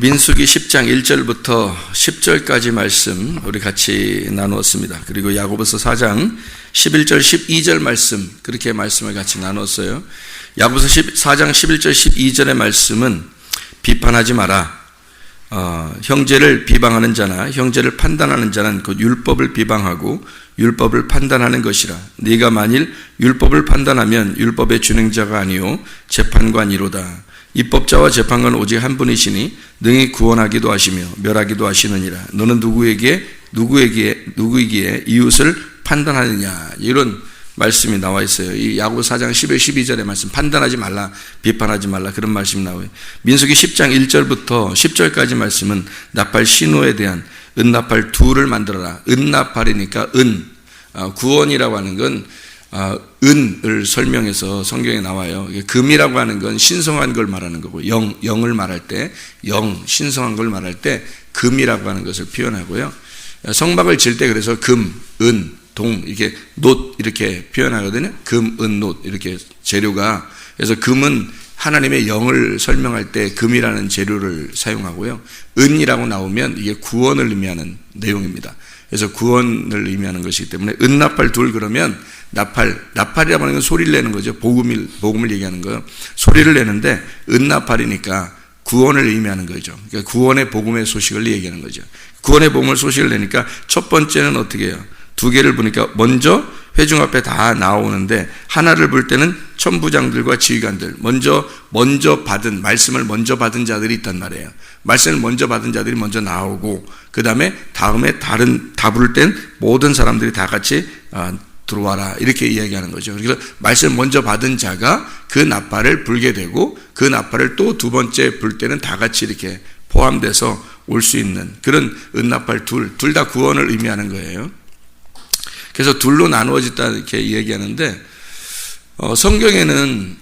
민수기 10장 1절부터 10절까지 말씀 우리 같이 나누었습니다. 그리고 야고보서 4장 11절 12절 말씀 그렇게 말씀을 같이 나눴어요. 야고보서 4장 11절 12절의 말씀은 비판하지 마라. 형제를 비방하는 자나 형제를 판단하는 자는 그 율법을 비방하고 율법을 판단하는 것이라. 네가 만일 율법을 판단하면 율법의 준행자가 아니요 재판관이로다. 입법자와 재판관 오직 한 분이시니 능히 구원하기도 하시며 멸하기도 하시느니라. 너는 누구이기에 이웃을 판단하느냐. 이런 말씀이 나와 있어요. 이 야고보서 4장 11, 12절의 말씀, 판단하지 말라, 비판하지 말라, 그런 말씀이 나와요. 민수기 10장 1절부터 10절까지 말씀은 나팔 신호에 대한 은나팔 둘을 만들어라. 은나팔이니까 구원이라고 하는 건 은을 설명해서 성경에 나와요. 금이라고 하는 건 신성한 걸 말하는 거고, 영을 말할 때, 신성한 걸 말할 때 금이라고 하는 것을 표현하고요. 성막을 질 때 그래서 금, 은, 동, 이렇게 놋 이렇게 표현하거든요. 금, 은, 놋 이렇게 재료가. 그래서 금은 하나님의 영을 설명할 때 금이라는 재료를 사용하고요. 은이라고 나오면 이게 구원을 의미하는 내용입니다. 그래서 구원을 의미하는 것이기 때문에 은나팔 둘 그러면 나팔이라고 하는 건 소리를 내는 거죠. 복음을 얘기하는 거예요. 소리를 내는데 은나팔이니까 구원을 의미하는 거죠. 그러니까 구원의 복음의 소식을 얘기하는 거죠. 구원의 복음의 소식을 내니까 첫 번째는 어떻게 해요? 두 개를 보니까 먼저 회중 앞에 다 나오는데 하나를 볼 때는 천부장들과 지휘관들 먼저 받은 말씀을 먼저 받은 자들이 있단 말이에요. 말씀을 먼저 받은 자들이 먼저 나오고 다음에 다 부를 땐 모든 사람들이 다 같이 들어와라 이렇게 이야기하는 거죠. 그래서 말씀을 먼저 받은 자가 그 나팔을 불게 되고 그 나팔을 또 두 번째 불 때는 다 같이 이렇게 포함돼서 올 수 있는 그런 은나팔 둘 다 구원을 의미하는 거예요. 그래서 둘로 나누어졌다 이렇게 얘기하는데 성경에는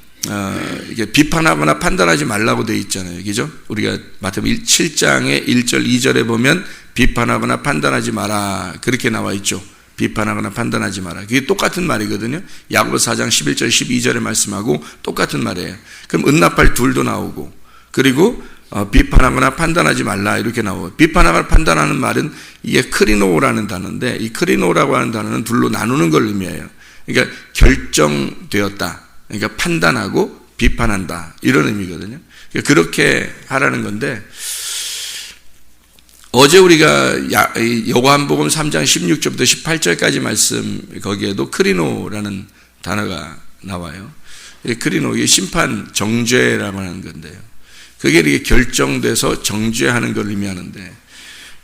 이게 비판하거나 판단하지 말라고 되어 있잖아요. 그죠? 우리가 마태복음 7장의 1절 2절에 보면 비판하거나 판단하지 마라 그렇게 나와 있죠. 비판하거나 판단하지 마라. 그게 똑같은 말이거든요. 야고보서 4장 11절 12절의 말씀하고 똑같은 말이에요. 그럼 은나팔 둘도 나오고 그리고 비판하거나 판단하지 말라 이렇게 나오고 비판하거나 판단하는 말은 이게 크리노라는 단어인데 이 크리노라고 하는 단어는 둘로 나누는 걸 의미해요. 그러니까 결정되었다. 그러니까 판단하고 비판한다 이런 의미거든요. 그러니까 그렇게 하라는 건데 어제 우리가 요한복음 3장 16절부터 18절까지 말씀 거기에도 크리노라는 단어가 나와요. 크리노 이게 심판 정죄라고 하는 건데요. 그게 이렇게 결정돼서 정죄하는 걸 의미하는데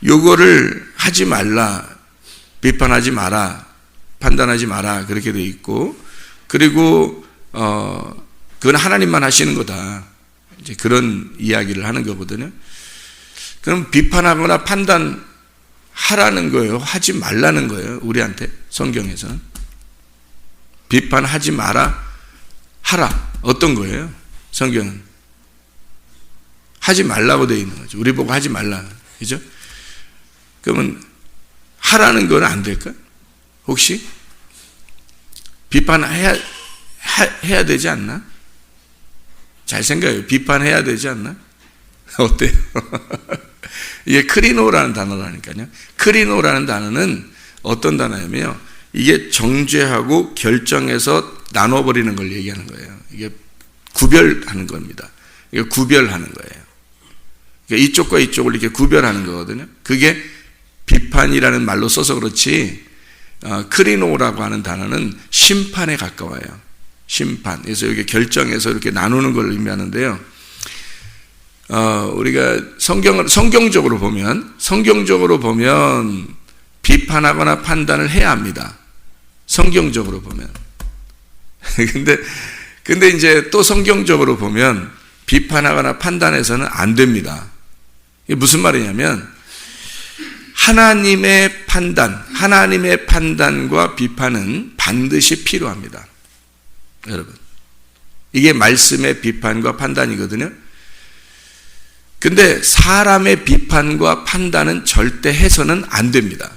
요거를 하지 말라, 비판하지 마라, 판단하지 마라 그렇게 돼 있고 그리고 그건 하나님만 하시는 거다. 이제 그런 이야기를 하는 거거든요. 그럼 비판하거나 판단하라는 거예요? 하지 말라는 거예요? 우리한테 성경에서는 비판하지 마라, 하라. 어떤 거예요? 성경은 하지 말라고 되어 있는 거죠. 우리 보고 하지 말라. 그죠? 그러면 하라는 건 안 될까? 혹시? 비판해야 되지 않나? 잘 생각해요. 비판해야 되지 않나? 어때요? 이게 크리노라는 단어라니까요. 크리노라는 단어는 어떤 단어냐면요. 이게 정죄하고 결정해서 나눠버리는 걸 얘기하는 거예요. 이게 구별하는 겁니다. 이게 구별하는 거예요. 그러니까 이쪽과 이쪽을 이렇게 구별하는 거거든요. 그게 비판이라는 말로 써서 그렇지 크리노라고 하는 단어는 심판에 가까워요. 심판. 그래서 여기 결정해서 이렇게 나누는 걸 의미하는데요. 우리가 성경적으로 보면 비판하거나 판단을 해야 합니다. 성경적으로 보면. 근데 이제 또 성경적으로 보면 비판하거나 판단해서는 안 됩니다. 이게 무슨 말이냐면 하나님의 판단과 비판은 반드시 필요합니다. 여러분. 이게 말씀의 비판과 판단이거든요. 근데 사람의 비판과 판단은 절대 해서는 안 됩니다.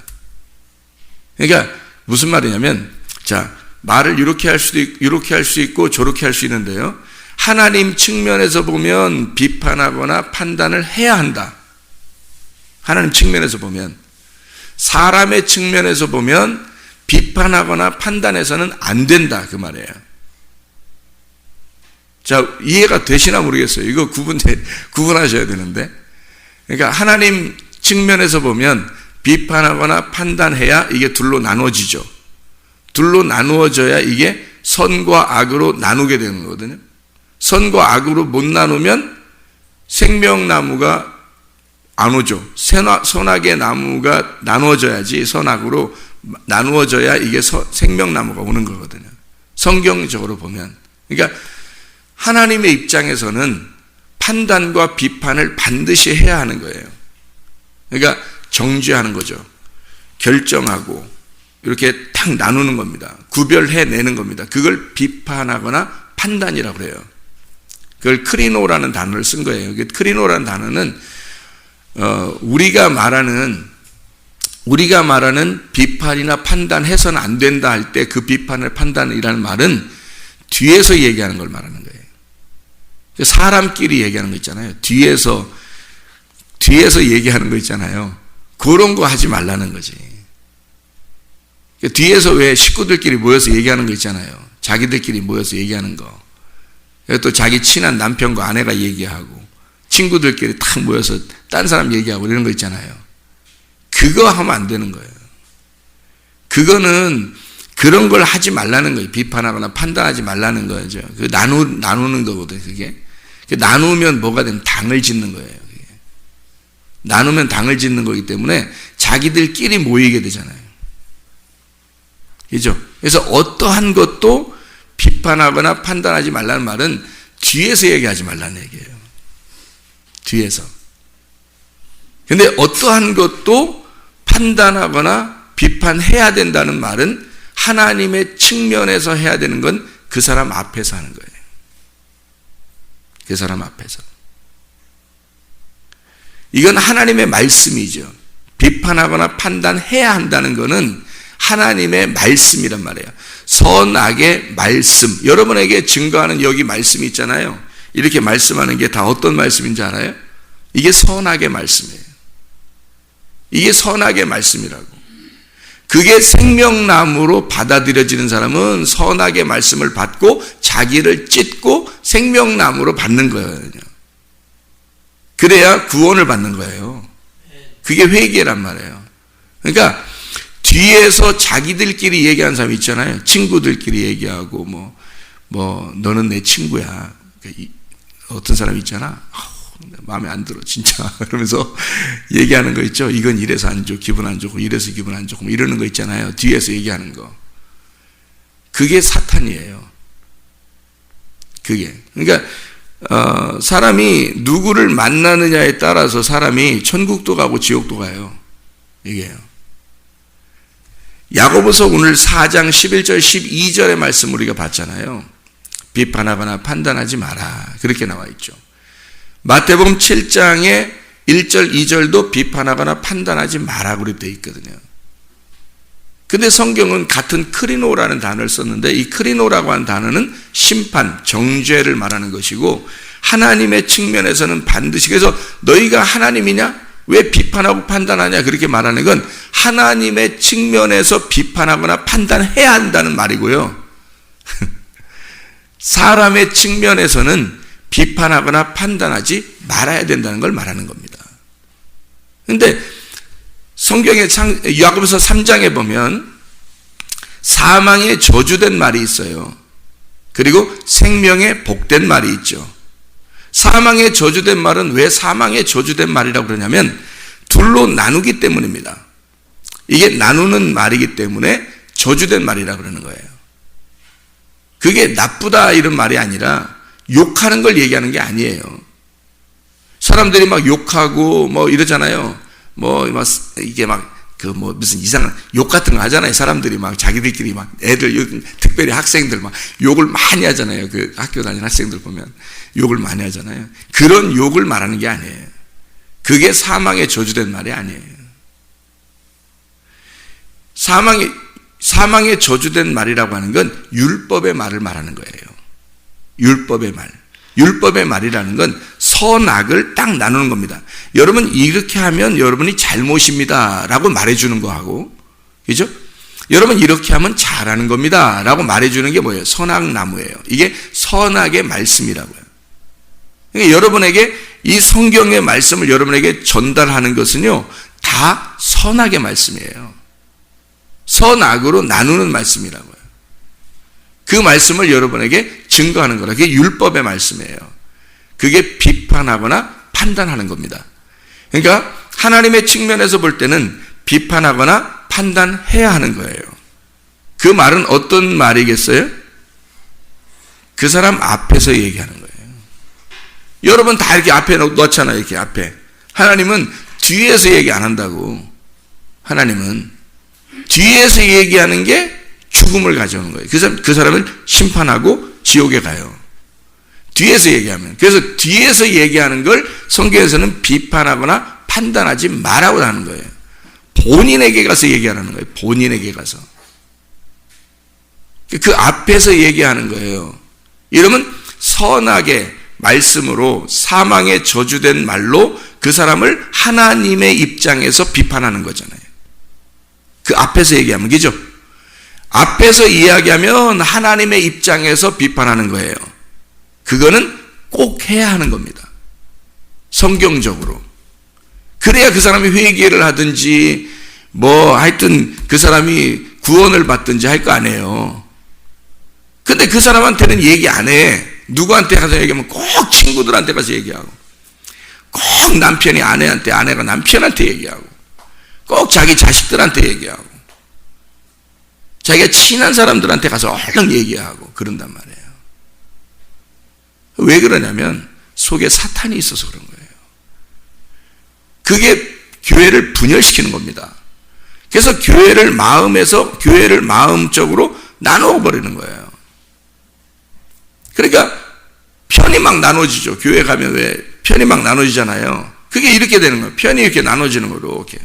그러니까 무슨 말이냐면 자, 말을 이렇게 할 수 있고 저렇게 할 수 있는데요. 하나님 측면에서 보면 비판하거나 판단을 해야 한다. 하나님 측면에서 보면. 사람의 측면에서 보면 비판하거나 판단해서는 안 된다. 그 말이에요. 자, 이해가 되시나 모르겠어요. 이거 구분하셔야 되는데. 그러니까 하나님 측면에서 보면 비판하거나 판단해야 이게 둘로 나누어지죠. 둘로 나누어져야 이게 선과 악으로 나누게 되는 거거든요. 선과 악으로 못 나누면 생명나무가 안 오죠. 선악의 나무가 나누어져야지, 선악으로 나누어져야 이게 생명나무가 오는 거거든요. 성경적으로 보면. 그러니까 하나님의 입장에서는 판단과 비판을 반드시 해야 하는 거예요. 그러니까 정죄하는 거죠. 결정하고 이렇게 딱 나누는 겁니다. 구별해내는 겁니다. 그걸 비판하거나 판단이라고 해요. 그걸 크리노라는 단어를 쓴 거예요. 크리노라는 단어는 우리가 말하는 비판이나 판단해서는 안 된다 할 때 그 비판을 판단이라는 말은 뒤에서 얘기하는 걸 말하는 거예요. 사람끼리 얘기하는 거 있잖아요. 뒤에서 얘기하는 거 있잖아요. 그런 거 하지 말라는 거지. 뒤에서 왜 식구들끼리 모여서 얘기하는 거 있잖아요. 자기들끼리 모여서 얘기하는 거. 또 자기 친한 남편과 아내가 얘기하고 친구들끼리 탁 모여서 딴 사람 얘기하고 이런 거 있잖아요. 그거 하면 안 되는 거예요. 그거는 그런 걸 하지 말라는 거예요. 비판하거나 판단하지 말라는 거죠. 그 나누는 거거든요. 그게 나누면 뭐가 되면 당을 짓는 거예요. 그게. 나누면 당을 짓는 거기 때문에 자기들끼리 모이게 되잖아요. 그죠? 그래서 어떠한 것도 비판하거나 판단하지 말라는 말은 뒤에서 얘기하지 말라는 얘기예요. 뒤에서. 근데 어떠한 것도 판단하거나 비판해야 된다는 말은 하나님의 측면에서 해야 되는 건 그 사람 앞에서 하는 거예요. 그 사람 앞에서. 이건 하나님의 말씀이죠. 비판하거나 판단해야 한다는 것은 하나님의 말씀이란 말이에요. 선악의 말씀. 여러분에게 증거하는 여기 말씀이 있잖아요. 이렇게 말씀하는 게 다 어떤 말씀인지 알아요? 이게 선악의 말씀이에요. 이게 선악의 말씀이라고. 그게 생명나무로 받아들여지는 사람은 선악의 말씀을 받고 자기를 찢고 생명나무로 받는 거예요. 그래야 구원을 받는 거예요. 그게 회개란 말이에요. 그러니까 뒤에서 자기들끼리 얘기하는 사람이 있잖아요. 친구들끼리 얘기하고 너는 내 친구야. 어떤 사람이 있잖아. 마음에 안 들어 진짜 그러면서 얘기하는 거 있죠. 이건 이래서 안 좋고 기분 안 좋고 이래서 기분 안 좋고 이러는 거 있잖아요. 뒤에서 얘기하는 거. 그게 사탄이에요. 그게. 그러니까 사람이 누구를 만나느냐에 따라서 사람이 천국도 가고 지옥도 가요. 이게요. 야고보서 오늘 4장 11절 12절의 말씀 우리가 봤잖아요. 비판하거나 판단하지 마라. 그렇게 나와 있죠. 마태복음 7장에 1절 2절도 비판하거나 판단하지 마라 그렇게 되어 있거든요. 근데 성경은 같은 크리노라는 단어를 썼는데 이 크리노라고 하는 단어는 심판, 정죄를 말하는 것이고 하나님의 측면에서는 반드시 그래서 너희가 하나님이냐? 왜 비판하고 판단하냐? 그렇게 말하는 건 하나님의 측면에서 비판하거나 판단해야 한다는 말이고요. 사람의 측면에서는 비판하거나 판단하지 말아야 된다는 걸 말하는 겁니다. 그런데 성경의 야고보서 3장에 보면 사망에 저주된 말이 있어요. 그리고 생명에 복된 말이 있죠. 사망에 저주된 말은 왜 사망에 저주된 말이라고 그러냐면 둘로 나누기 때문입니다. 이게 나누는 말이기 때문에 저주된 말이라고 그러는 거예요. 그게 나쁘다 이런 말이 아니라 욕하는 걸 얘기하는 게 아니에요. 사람들이 막 욕하고 이러잖아요. 이게 무슨 이상한 욕 같은 거 하잖아요. 사람들이 막 자기들끼리 막 애들, 특별히 학생들 막 욕을 많이 하잖아요. 그 학교 다니는 학생들 보면 욕을 많이 하잖아요. 그런 욕을 말하는 게 아니에요. 그게 사망에 저주된 말이 아니에요. 사망에 저주된 말이라고 하는 건 율법의 말을 말하는 거예요. 율법의 말. 율법의 말이라는 건 선악을 딱 나누는 겁니다. 여러분 이렇게 하면 여러분이 잘못입니다 라고 말해주는 거하고, 그죠? 여러분 이렇게 하면 잘하는 겁니다 라고 말해주는 게 뭐예요? 선악나무예요. 이게 선악의 말씀이라고요. 그러니까 여러분에게 이 성경의 말씀을 여러분에게 전달하는 것은요, 다 선악의 말씀이에요. 선악으로 나누는 말씀이라고요. 그 말씀을 여러분에게 증거하는 거라. 그게 율법의 말씀이에요. 그게 비판하거나 판단하는 겁니다. 그러니까 하나님의 측면에서 볼 때는 비판하거나 판단해야 하는 거예요. 그 말은 어떤 말이겠어요? 그 사람 앞에서 얘기하는 거예요. 여러분 다 이렇게 앞에 놓잖아요. 이렇게 앞에. 하나님은 뒤에서 얘기 안 한다고. 하나님은 뒤에서 얘기하는 게 죽음을 가져오는 거예요. 그 사람을 심판하고 지옥에 가요. 뒤에서 얘기하면. 그래서 뒤에서 얘기하는 걸 성경에서는 비판하거나 판단하지 말라고 하는 거예요. 본인에게 가서 얘기하라는 거예요. 본인에게 가서. 그 앞에서 얘기하는 거예요. 이러면 선악의 말씀으로 사망에 저주된 말로 그 사람을 하나님의 입장에서 비판하는 거잖아요. 그 앞에서 얘기하면, 그죠? 앞에서 이야기하면 하나님의 입장에서 비판하는 거예요. 그거는 꼭 해야 하는 겁니다. 성경적으로. 그래야 그 사람이 회개를 하든지 뭐 하여튼 그 사람이 구원을 받든지 할 거 아니에요. 근데 그 사람한테는 얘기 안 해. 누구한테 가서 얘기하면 꼭 친구들한테 가서 얘기하고, 꼭 남편이 아내한테, 아내가 남편한테 얘기하고, 꼭 자기 자식들한테 얘기하고, 자기가 친한 사람들한테 가서 얼른 얘기하고 그런단 말이에요. 왜 그러냐면 속에 사탄이 있어서 그런 거예요. 그게 교회를 분열시키는 겁니다. 그래서 교회를 마음적으로 나누어 버리는 거예요. 그러니까 편이 막 나눠지죠. 교회 가면 왜 편이 막 나눠지잖아요. 그게 이렇게 되는 거예요. 편이 이렇게 나눠지는 거로, 이렇게.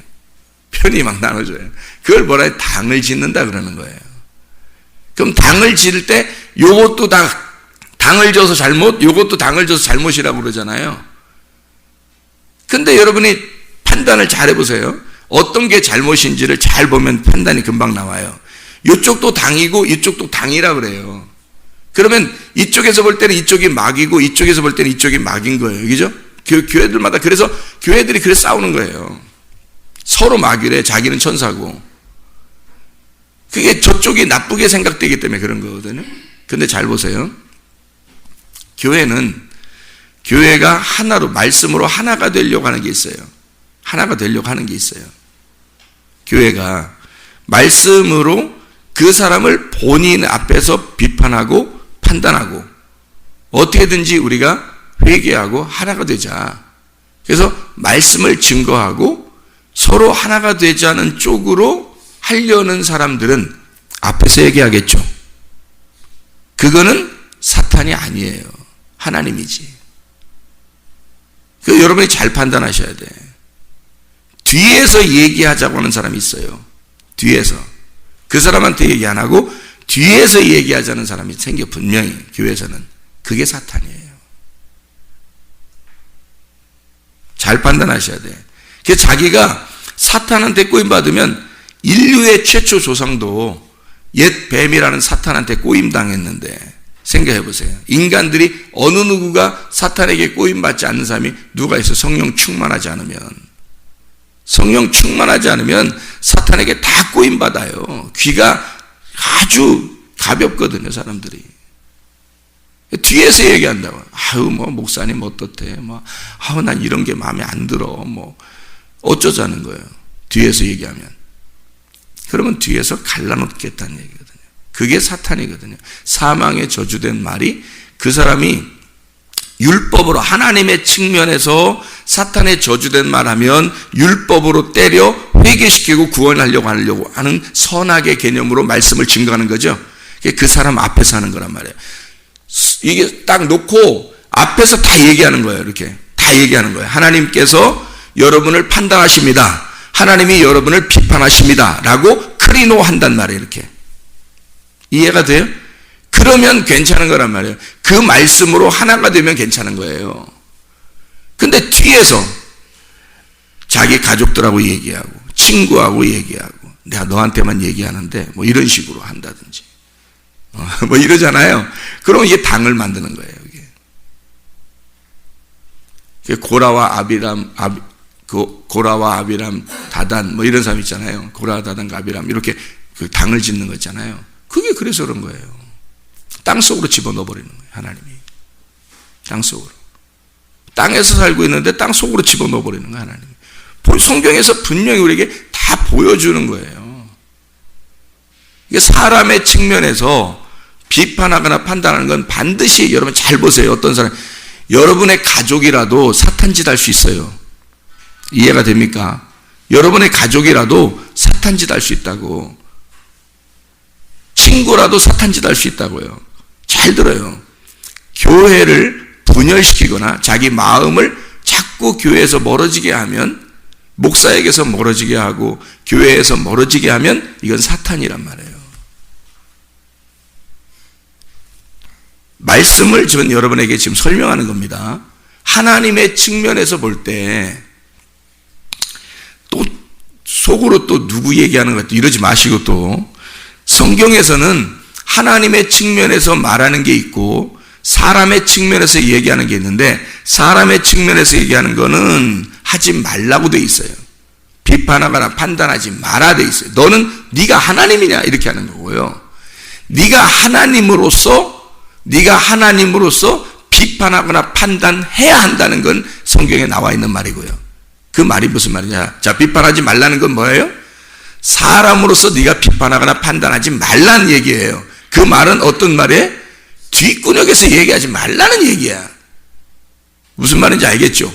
편이 막 나눠져요. 그걸 뭐라 해요? 당을 짓는다 그러는 거예요. 그럼 당을 지을 때 요것도 당을 져서 잘못, 요것도 당을 져서 잘못이라고 그러잖아요. 근데 여러분이 판단을 잘 해보세요. 어떤 게 잘못인지를 잘 보면 판단이 금방 나와요. 이쪽도 당이고 이쪽도 당이라 그래요. 그러면 이쪽에서 볼 때는 이쪽이 막이고 이쪽에서 볼 때는 이쪽이 막인 거예요. 그죠? 교회들마다 그래서 교회들이 그래서 싸우는 거예요. 서로 막이래. 자기는 천사고. 그게 저쪽이 나쁘게 생각되기 때문에 그런 거거든요. 근데 잘 보세요. 교회가 하나로, 말씀으로 하나가 되려고 하는 게 있어요. 하나가 되려고 하는 게 있어요. 교회가 말씀으로 그 사람을 본인 앞에서 비판하고 판단하고 어떻게든지 우리가 회개하고 하나가 되자. 그래서 말씀을 증거하고 서로 하나가 되지 않은 쪽으로 하려는 사람들은 앞에서 얘기하겠죠. 그거는 사탄이 아니에요. 하나님이지. 여러분이 잘 판단하셔야 돼. 뒤에서 얘기하자고 하는 사람이 있어요. 뒤에서. 그 사람한테 얘기 안 하고 뒤에서 얘기하자는 사람이 생겨, 분명히 교회에서는. 그게 사탄이에요. 잘 판단하셔야 돼. 그래서 자기가 사탄한테 꼬임받으면 인류의 최초 조상도 옛 뱀이라는 사탄한테 꼬임당했는데 생각해 보세요. 인간들이 어느 누구가 사탄에게 꼬임받지 않는 사람이 누가 있어? 성령 충만하지 않으면. 성령 충만하지 않으면 사탄에게 다 꼬임받아요. 귀가 아주 가볍거든요, 사람들이. 뒤에서 얘기한다고. 아유, 뭐, 목사님 어떻대. 뭐, 아우, 난 이런 게 마음에 안 들어. 뭐, 어쩌자는 거예요. 뒤에서 얘기하면. 그러면 뒤에서 갈라놓겠다는 얘기거든요. 그게 사탄이거든요. 사망에 저주된 말이 그 사람이 율법으로 하나님의 측면에서 사탄의 저주된 말하면 율법으로 때려 회개시키고 구원하려고 하는 선악의 개념으로 말씀을 증거하는 거죠. 그 사람 앞에서 하는 거란 말이에요. 이게 딱 놓고 앞에서 다 얘기하는 거예요. 이렇게 다 얘기하는 거예요. 하나님께서 여러분을 판단하십니다. 하나님이 여러분을 비판하십니다. 라고 크리노 한단 말이에요. 이렇게. 이해가 돼요? 그 그러면 괜찮은 거란 말이에요. 그 말씀으로 하나가 되면 괜찮은 거예요. 근데 뒤에서 자기 가족들하고 얘기하고 친구하고 얘기하고 내가 너한테만 얘기하는데 뭐 이런 식으로 한다든지 뭐 이러잖아요. 그럼 이게 당을 만드는 거예요. 이게 고라와 아비람, 다단 뭐 이런 사람 있잖아요. 고라, 다단, 아비람 이렇게 그 당을 짓는 거 있잖아요. 그게 그래서 그런 거예요. 땅 속으로 집어넣어 버리는 거예요. 하나님이 땅 속으로. 땅에서 살고 있는데 땅 속으로 집어넣어 버리는 거예요. 하나님이. 성경에서 분명히 우리에게 다 보여주는 거예요. 이게 사람의 측면에서 비판하거나 판단하는 건 반드시 여러분 잘 보세요. 어떤 사람 여러분의 가족이라도 사탄짓 할 수 있어요. 이해가 됩니까? 여러분의 가족이라도 사탄짓 할 수 있다고. 친구라도 사탄짓 할 수 있다고요. 잘 들어요. 교회를 분열시키거나 자기 마음을 자꾸 교회에서 멀어지게 하면, 목사에게서 멀어지게 하고 교회에서 멀어지게 하면 이건 사탄이란 말이에요. 말씀을 저는 여러분에게 지금 설명하는 겁니다. 하나님의 측면에서 볼 때 또 속으로 또 누구 얘기하는 것도 이러지 마시고, 또 성경에서는 하나님의 측면에서 말하는 게 있고 사람의 측면에서 얘기하는 게 있는데, 사람의 측면에서 얘기하는 거는 하지 말라고 돼 있어요. 비판하거나 판단하지 마라 돼 있어요. 너는 네가 하나님이냐 이렇게 하는 거고요. 네가 하나님으로서 비판하거나 판단해야 한다는 건 성경에 나와 있는 말이고요. 그 말이 무슨 말이냐? 자, 비판하지 말라는 건 뭐예요? 사람으로서 네가 비판하거나 판단하지 말라는 얘기예요. 그 말은 어떤 말이에요? 뒷구녕에서 얘기하지 말라는 얘기야. 무슨 말인지 알겠죠?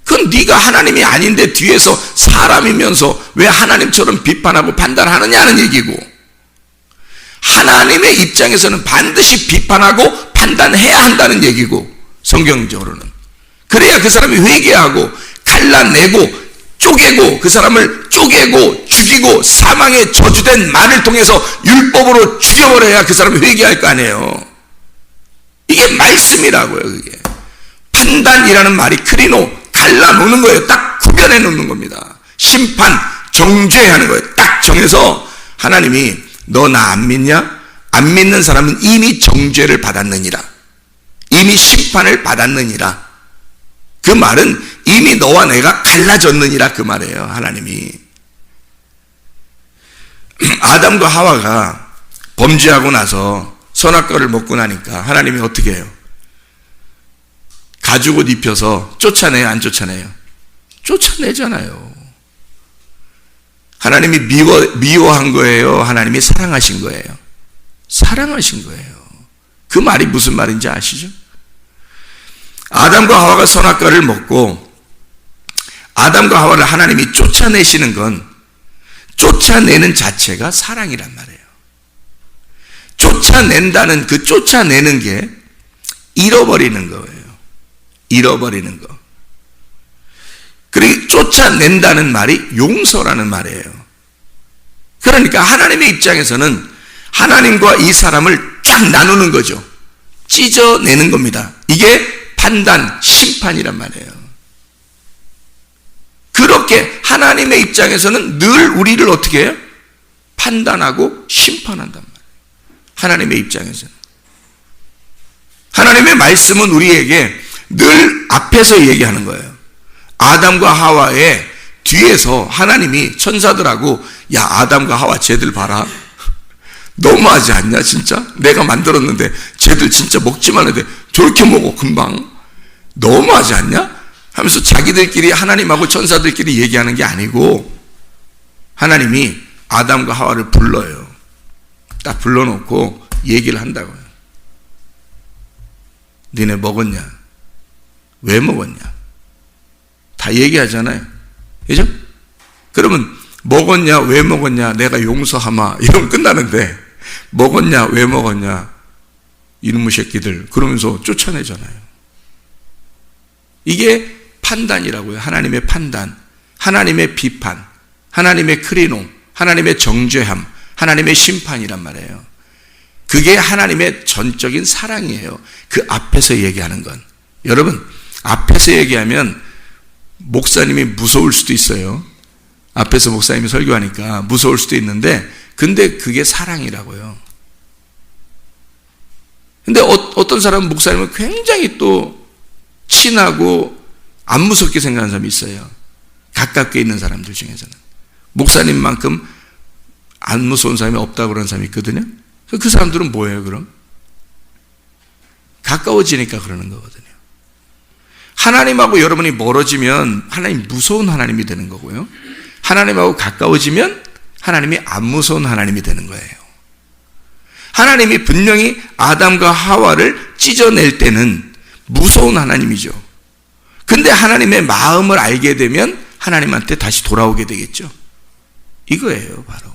그건 네가 하나님이 아닌데 뒤에서 사람이면서 왜 하나님처럼 비판하고 판단하느냐는 얘기고, 하나님의 입장에서는 반드시 비판하고 판단해야 한다는 얘기고, 성경적으로는. 그래야 그 사람이 회개하고 갈라내고 쪼개고, 그 사람을 쪼개고 죽이고 사망의 저주된 말을 통해서 율법으로 죽여버려야 그 사람이 회개할 거 아니에요. 이게 말씀이라고요. 그게 판단이라는 말이 크리노, 갈라놓는 거예요. 딱 구별해 놓는 겁니다. 심판, 정죄하는 거예요. 딱 정해서 하나님이 너 나 안 믿냐? 안 믿는 사람은 이미 정죄를 받았느니라, 이미 심판을 받았느니라. 그 말은 이미 너와 내가 갈라졌느니라 그 말이에요. 하나님이. 아담과 하와가 범죄하고 나서 선악과를 먹고 나니까 하나님이 어떻게 해요? 가죽옷 입혀서 쫓아내요, 안 쫓아내요? 쫓아내잖아요. 하나님이 미워한 거예요? 하나님이 사랑하신 거예요? 사랑하신 거예요. 그 말이 무슨 말인지 아시죠? 아담과 하와가 선악과를 먹고 아담과 하와를 하나님이 쫓아내시는 건, 쫓아내는 자체가 사랑이란 말이에요. 쫓아낸다는 그 쫓아내는 게 잃어버리는 거예요. 잃어버리는 거. 그리고 쫓아낸다는 말이 용서라는 말이에요. 그러니까 하나님의 입장에서는 하나님과 이 사람을 쫙 나누는 거죠. 찢어내는 겁니다. 이게 판단, 심판이란 말이에요. 그렇게 하나님의 입장에서는 늘 우리를 어떻게 해요? 판단하고 심판한단 말이에요. 하나님의 입장에서는. 하나님의 말씀은 우리에게 늘 앞에서 얘기하는 거예요. 아담과 하와의 뒤에서 하나님이 천사들하고, 야, 아담과 하와 쟤들 봐라. 너무하지 않냐 진짜? 내가 만들었는데 쟤들 진짜 먹지만 해도 저렇게 먹어 금방. 너무하지 않냐? 하면서 자기들끼리, 하나님하고 천사들끼리 얘기하는 게 아니고 하나님이 아담과 하와를 불러요. 딱 불러놓고 얘기를 한다고요. 니네 먹었냐? 왜 먹었냐? 다 얘기하잖아요. 그죠? 그러면 먹었냐? 왜 먹었냐? 내가 용서하마. 이러면 끝나는데, 먹었냐? 왜 먹었냐? 이놈의 새끼들. 그러면서 쫓아내잖아요. 이게 판단이라고요. 하나님의 판단, 하나님의 비판, 하나님의 크리노, 하나님의 정죄함, 하나님의 심판이란 말이에요. 그게 하나님의 전적인 사랑이에요. 그 앞에서 얘기하는 건. 여러분, 앞에서 얘기하면 목사님이 무서울 수도 있어요. 앞에서 목사님이 설교하니까 무서울 수도 있는데, 근데 그게 사랑이라고요. 근데 어떤 사람은 목사님은 굉장히 또 친하고 안 무섭게 생각하는 사람이 있어요. 가깝게 있는 사람들 중에서는. 목사님만큼 안 무서운 사람이 없다고 그러는 사람이 있거든요. 그 사람들은 뭐예요, 그럼? 가까워지니까 그러는 거거든요. 하나님하고 여러분이 멀어지면 하나님 무서운 하나님이 되는 거고요. 하나님하고 가까워지면 하나님이 안 무서운 하나님이 되는 거예요. 하나님이 분명히 아담과 하와를 찢어낼 때는 무서운 하나님이죠. 근데 하나님의 마음을 알게 되면 하나님한테 다시 돌아오게 되겠죠. 이거예요, 바로.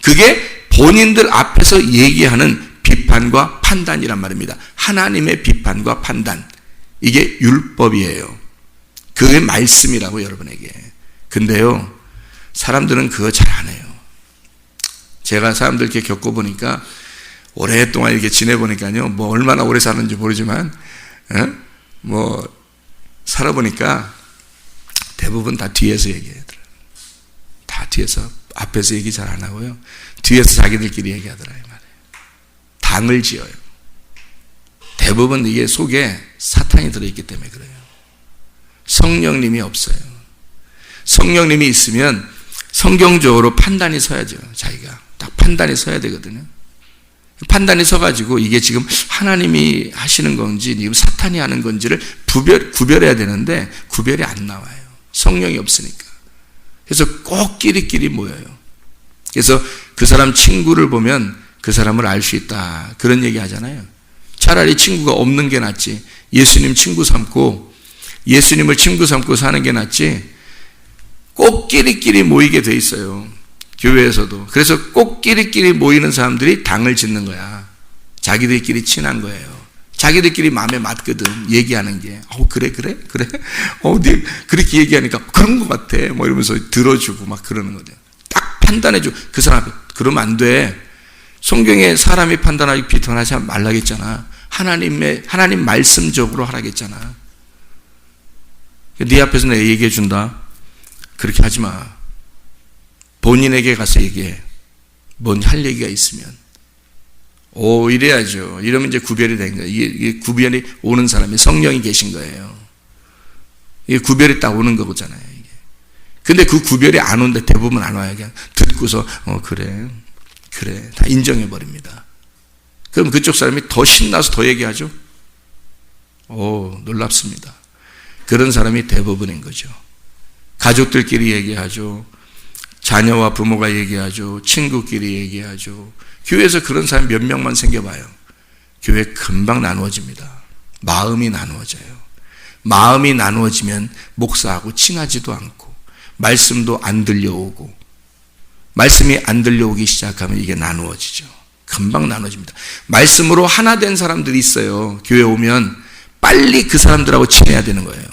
그게 본인들 앞에서 얘기하는 비판과 판단이란 말입니다. 하나님의 비판과 판단. 이게 율법이에요. 그게 말씀이라고, 여러분에게. 근데요, 사람들은 그거 잘 안 해요. 제가 사람들 이렇게 겪어보니까, 오랫동안 이렇게 지내보니까요, 뭐 얼마나 오래 사는지 모르지만, 살아보니까 대부분 다 뒤에서 얘기하더라고요. 다 뒤에서, 앞에서 얘기 잘 안 하고요. 뒤에서 자기들끼리 얘기하더라고요. 당을 지어요. 대부분 이게 속에 사탄이 들어있기 때문에 그래요. 성령님이 없어요. 성령님이 있으면 성경적으로 판단이 서야죠. 자기가 딱 판단이 서야 되거든요. 판단이 서가지고 이게 지금 하나님이 하시는 건지 지금 사탄이 하는 건지를 구별해야 되는데 구별이 안 나와요. 성령이 없으니까. 그래서 꼭 끼리끼리 모여요. 그래서 그 사람 친구를 보면 그 사람을 알 수 있다. 그런 얘기 하잖아요. 차라리 친구가 없는 게 낫지. 예수님을 친구 삼고 사는 게 낫지. 꼭 끼리끼리 모이게 돼 있어요. 교회에서도. 그래서 꼭 끼리끼리 모이는 사람들이 당을 짓는 거야. 자기들끼리 친한 거예요. 자기들끼리 마음에 맞거든. 얘기하는 게. 그래. 네 그렇게 얘기하니까 그런 것 같아. 뭐 이러면서 들어주고 막 그러는 거죠. 딱 판단해주고. 그 사람 앞에. 그러면 안 돼. 성경에 사람이 판단하기 비판하지 말라겠잖아. 하나님 말씀적으로 하라겠잖아. 네 앞에서 내가 얘기해 준다. 그렇게 하지 마. 본인에게 가서 얘기해. 뭔 할 얘기가 있으면. 이래야죠. 이러면 이제 구별이 된 거예요. 이게 구별이 오는 사람이 성령이 계신 거예요. 이게 구별이 딱 오는 거잖아요. 이게. 근데 그 구별이 안 오는데 대부분 안 와요. 그냥 듣고서, 그래. 다 인정해버립니다. 그럼 그쪽 사람이 더 신나서 더 얘기하죠? 놀랍습니다. 그런 사람이 대부분인 거죠. 가족들끼리 얘기하죠. 자녀와 부모가 얘기하죠. 친구끼리 얘기하죠. 교회에서 그런 사람 몇 명만 생겨봐요. 교회 금방 나누어집니다. 마음이 나누어져요. 마음이 나누어지면 목사하고 친하지도 않고 말씀도 안 들려오고 말씀이 안 들려오기 시작하면 이게 나누어지죠. 금방 나누어집니다. 말씀으로 하나 된 사람들이 있어요. 교회 오면 빨리 그 사람들하고 친해야 되는 거예요.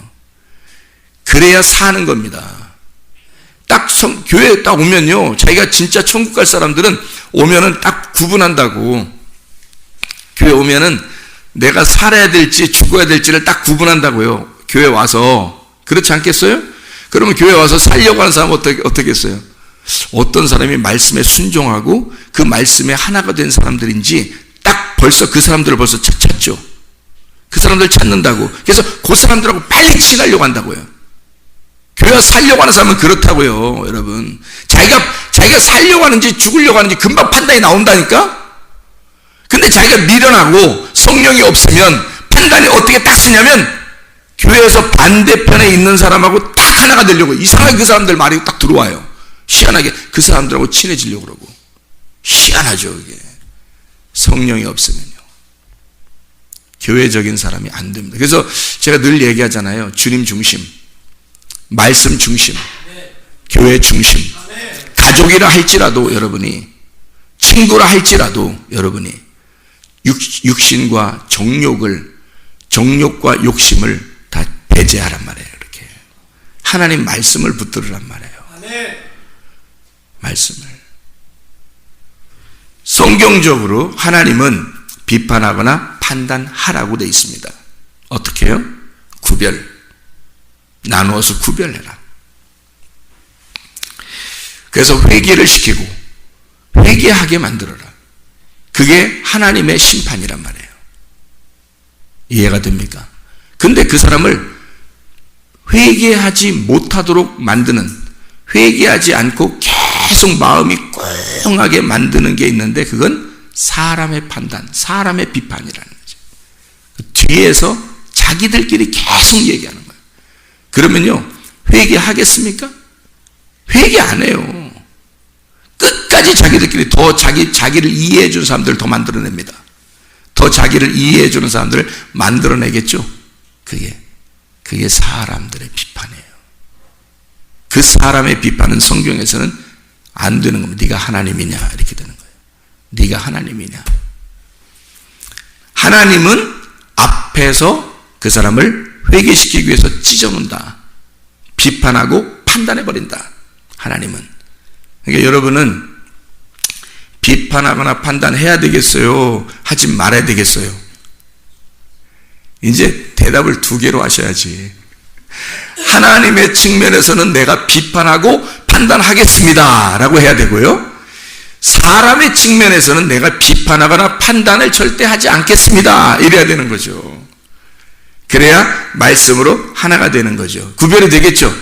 그래야 사는 겁니다. 교회에 딱 오면요. 자기가 진짜 천국 갈 사람들은 오면은 딱 구분한다고. 교회 오면은 내가 살아야 될지 죽어야 될지를 딱 구분한다고요. 교회 와서. 그렇지 않겠어요? 그러면 교회 와서 살려고 하는 사람은 어떻게 했어요? 어떤 사람이 말씀에 순종하고 그 말씀에 하나가 된 사람들인지 딱 벌써 그 사람들을 벌써 찾죠. 그 사람들 찾는다고. 그래서 그 사람들하고 빨리 친하려고 한다고요. 교회가 살려고 하는 사람은 그렇다고요, 여러분. 자기가 살려고 하는지 죽으려고 하는지 금방 판단이 나온다니까? 근데 자기가 미련하고 성령이 없으면 판단이 어떻게 딱 쓰냐면 교회에서 반대편에 있는 사람하고 딱 하나가 되려고 이상하게 그 사람들 말이 딱 들어와요. 희한하게 그 사람들하고 친해지려고 그러고. 희한하죠, 이게. 성령이 없으면요. 교회적인 사람이 안 됩니다. 그래서 제가 늘 얘기하잖아요. 주님 중심. 말씀 중심, 교회 중심, 가족이라 할지라도 여러분이, 친구라 할지라도 여러분이 육신과 정욕과 욕심을 다 배제하란 말이에요. 이렇게 하나님 말씀을 붙들으란 말이에요. 말씀을. 성경적으로 하나님은 비판하거나 판단하라고 되어 있습니다. 어떻게 해요? 구별. 나누어서 구별해라. 그래서 회개를 시키고 회개하게 만들어라. 그게 하나님의 심판이란 말이에요. 이해가 됩니까? 근데 그 사람을 회개하지 못하도록 만드는, 회개하지 않고 계속 마음이 꽁하게 만드는 게 있는데 그건 사람의 판단, 사람의 비판이라는 거죠. 뒤에서 자기들끼리 계속 얘기하는 거예요. 그러면요, 회개하겠습니까? 회개 안 해요. 끝까지 자기들끼리 더 자기를 이해해 주는 사람들을 더 만들어냅니다. 더 자기를 이해해 주는 사람들을 만들어내겠죠. 그게 사람들의 비판이에요. 그 사람의 비판은 성경에서는 안 되는 겁니다. 네가 하나님이냐 이렇게 되는 거예요. 네가 하나님이냐. 하나님은 앞에서 그 사람을 회개시키기 위해서 찢어놓는다. 비판하고 판단해버린다. 하나님은. 그러니까 여러분은 비판하거나 판단해야 되겠어요? 하지 말아야 되겠어요? 이제 대답을 두 개로 하셔야지. 하나님의 측면에서는 내가 비판하고 판단하겠습니다 라고 해야 되고요, 사람의 측면에서는 내가 비판하거나 판단을 절대 하지 않겠습니다 이래야 되는 거죠. 그래야 말씀으로 하나가 되는 거죠. 구별이 되겠죠.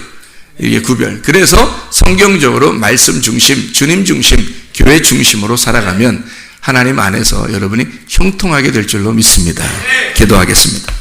이게 구별. 그래서 성경적으로 말씀 중심, 주님 중심, 교회 중심으로 살아가면 하나님 안에서 여러분이 형통하게 될 줄로 믿습니다. 기도하겠습니다.